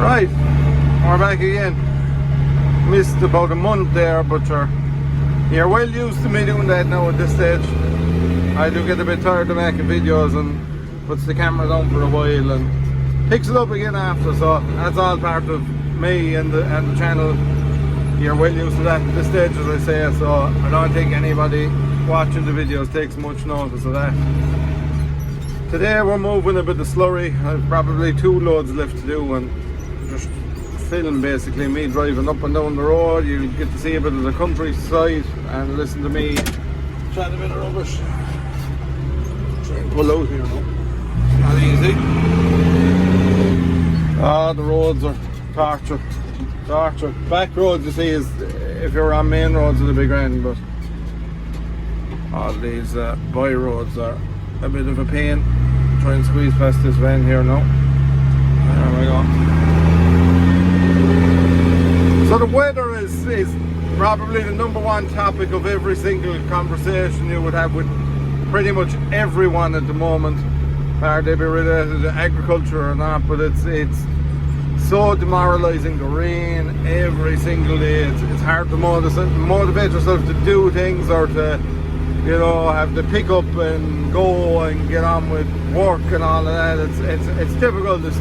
Right, we're back again. Missed about a month there, but you're well used to me doing that now at this stage. I do get a bit tired of making videos and puts the camera down for a while and picks it up again after, so that's all part of me and the channel. You're well used to that at this stage, as I say, so I don't think anybody watching the videos takes much notice of that. Today we're moving a bit of slurry. I've probably 2 loads left to do and just film basically me driving up and down the road. You get to see a bit of the countryside and listen to me chat a bit of rubbish. Try and pull out here now. Not easy. The roads are torture. Back roads, you see, is if you're on main roads it'll be grand, but all these by roads are a bit of a pain. Try and squeeze past this van here now. There we go. So the weather is probably the #1 topic of every single conversation you would have with pretty much everyone at the moment. Whether they be related to agriculture or not, but it's so demoralising, the rain every single day. It's hard to motivate yourself to do things or to, you know, have to pick up and go and get on with work and all of that. It's difficult. It's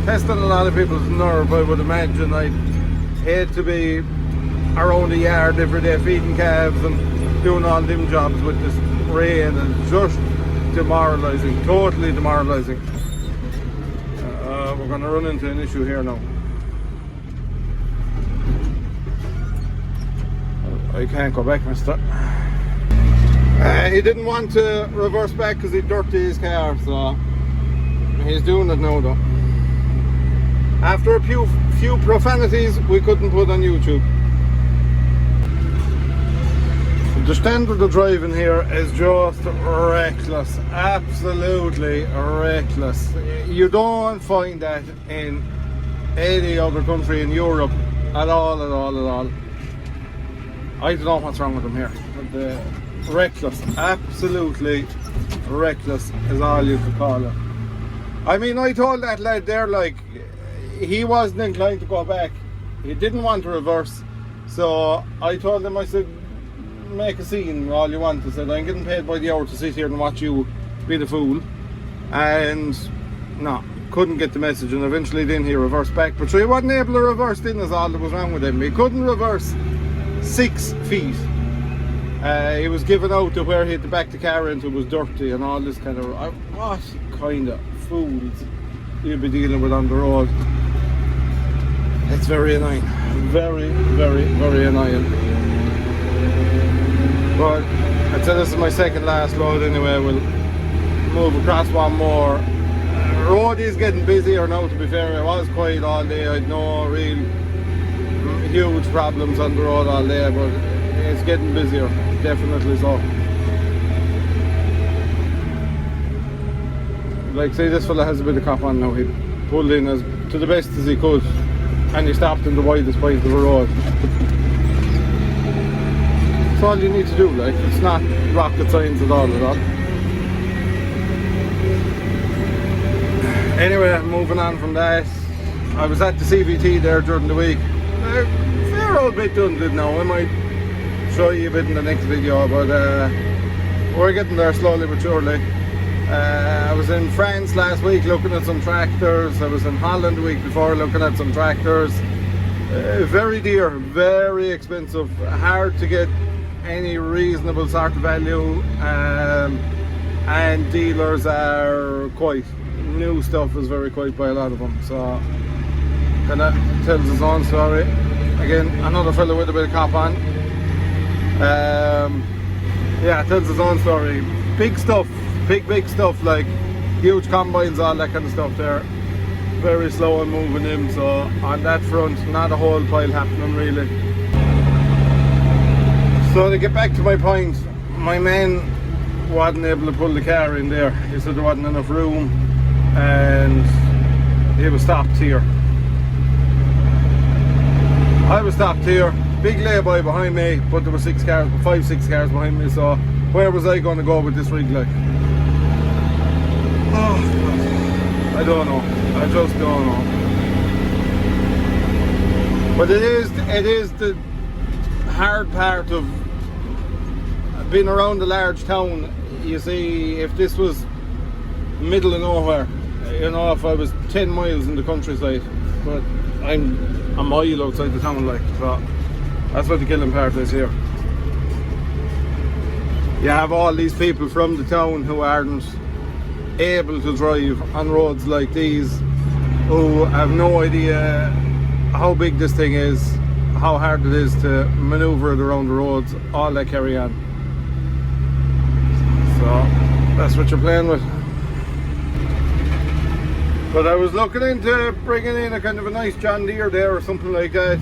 testing a lot of people's nerve, I would imagine. I'd hate to be around the yard every day feeding calves and doing all them jobs with this rain, and it's just demoralising, totally demoralising. We're going to run into an issue here now. I can't go back, mister. He didn't want to reverse back because he dirtied his car, so he's doing it now though. After a few profanities we couldn't put on YouTube. The standard of driving here is just reckless, absolutely reckless. You don't find that in any other country in Europe at all. I don't know what's wrong with them here, but reckless, absolutely reckless is all you could call it. I mean, I told that lad there, like, he wasn't inclined to go back. He didn't want to reverse, so I told him, I said, make a scene all you want. I said, I'm getting paid by the hour to sit here and watch you be the fool. And no, couldn't get the message, and eventually then he reversed back, but he wasn't able to reverse then, is all that was wrong with him. He couldn't reverse 6 feet. He was given out to where he had to back the car into, it was dirty and all this kind of, what kind of fools you'd be dealing with on the road. It's very annoying, very annoying. But I'd say this is my second last load anyway. We'll move across one more. Road is getting busier now, to be fair. It was quiet all day. I had no real huge problems on the road all day, but it's getting busier, definitely so. Like, say this fella has a bit of cop on now. He pulled in as to the best as he could and he stopped in the widest point of the road. That's all you need to do, like, it's not rocket science at all. Anyway, moving on from that, I was at the CVT there during the week. A fair old bit done did now. I might show you a bit in the next video, but we're getting there slowly but surely. I was in France last week looking at some tractors. I was in Holland the week before looking at some tractors. Very dear, very expensive, hard to get any reasonable sort of value, and dealers are quiet. New stuff is very quiet by a lot of them, so kind of tells his own story. Again, another fellow with a bit of cop on. Yeah, tells his own story. Big stuff, big stuff, like huge combines, all that kind of stuff there. Very slow in moving him, so on that front, not a whole pile happening really. So to get back to my point, my man wasn't able to pull the car in there. He said there wasn't enough room and he was stopped here. I was stopped here, big lay-by behind me, but there were 5-6 cars behind me, so where was I going to go with this rig, like? Oh, I don't know, I just don't know. But it is the hard part of being around a large town. You see, if this was middle of nowhere, you know, if I was 10 miles in the countryside, but I'm a mile outside the town, like, so that's what the killing part is here. You have all these people from the town who aren't able to drive on roads like these, who have no idea how big this thing is, how hard it is to manoeuvre it around the roads, all that carry on. So that's what you're playing with. But I was looking into bringing in a kind of a nice John Deere there or something like that.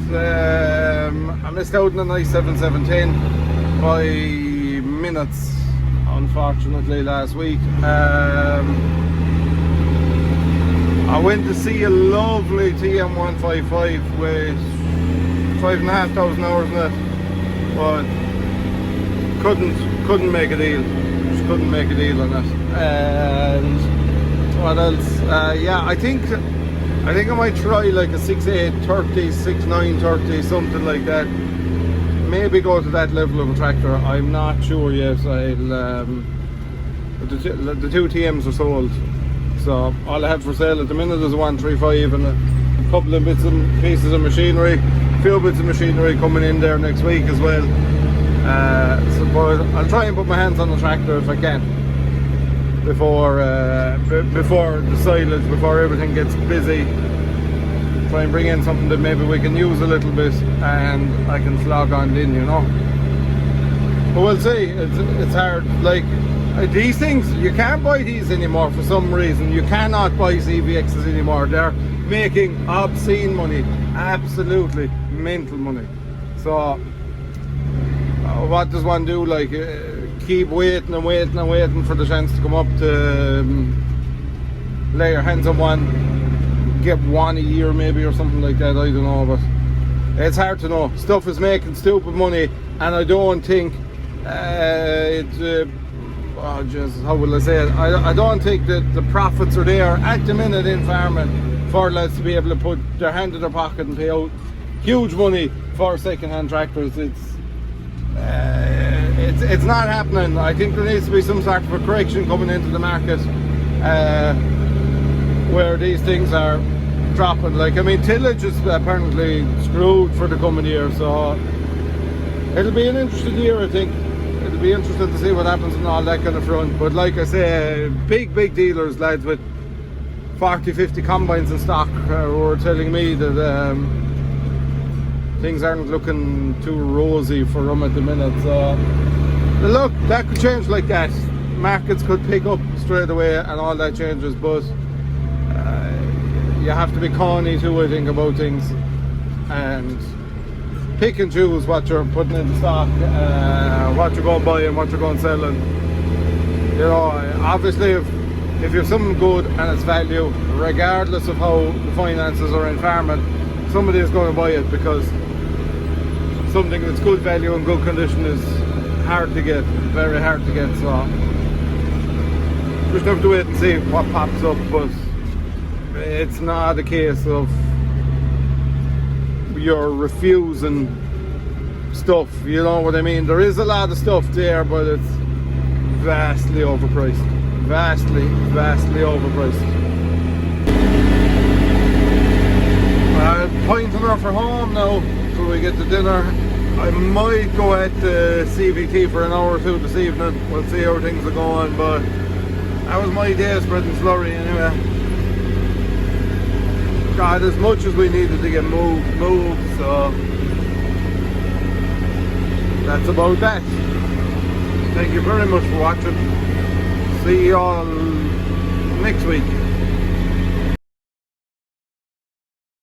I missed out on a nice 7710 by minutes, unfortunately, last week. I went to see a lovely TM155 with 5,500 hours in it, but couldn't make a deal. Just couldn't make a deal on it. And what else? Yeah, I think I might try like a 6.830, 6.930, something like that. Maybe go to that level of a tractor. I'm not sure yet. The two TMs are sold, so all I have for sale at the minute is a 135 and a couple of bits and pieces of machinery. A few bits of machinery coming in there next week as well. But I'll try and put my hands on the tractor if I can before the silage, before everything gets busy. Try and bring in something that maybe we can use a little bit and I can slog on in, you know. But we'll see. It's hard. Like, these things, you can't buy these anymore for some reason. You cannot buy CVXs anymore. They're making obscene money, absolutely mental money. So what does one do? Like, keep waiting and waiting and waiting for the chance to come up to lay your hands on one, get one a year maybe or something like that. I don't know, but it's hard to know. Stuff is making stupid money, and I don't think oh Jesus, how will I say it? I don't think that the profits are there at the minute in farming for lads to be able to put their hand in their pocket and pay out huge money for second-hand tractors. It's not happening. I think there needs to be some sort of a correction coming into the market where these things are dropping. Like, I mean, tillage is apparently screwed for the coming year, so it'll be an interesting year, I think. It'll be interesting to see what happens on all that kind of front. But like I say, big dealers, lads with 40-50 combines in stock were telling me that things aren't looking too rosy for them at the minute. So look, that could change like that. Markets could pick up straight away and all that changes, but you have to be canny too, I think, about things and pick and choose what you're putting in stock, what you're going to buy and what you're going to sell. And you know, obviously if you have something good and it's value, regardless of how the finances are in farming, somebody is going to buy it, because something that's good value and good condition is hard to get, very hard to get. So just have to wait and see what pops up, but it's not a case of you're refusing stuff, you know what I mean? There is a lot of stuff there, but it's vastly overpriced. Vastly overpriced. Pointing her for home now till we get to dinner. I might go at the CVT for an hour or two this evening. We'll see how things are going, but that was my day spreading slurry anyway. God, as much as we needed to get moved, so that's about that. Thank you very much for watching. See you all next week.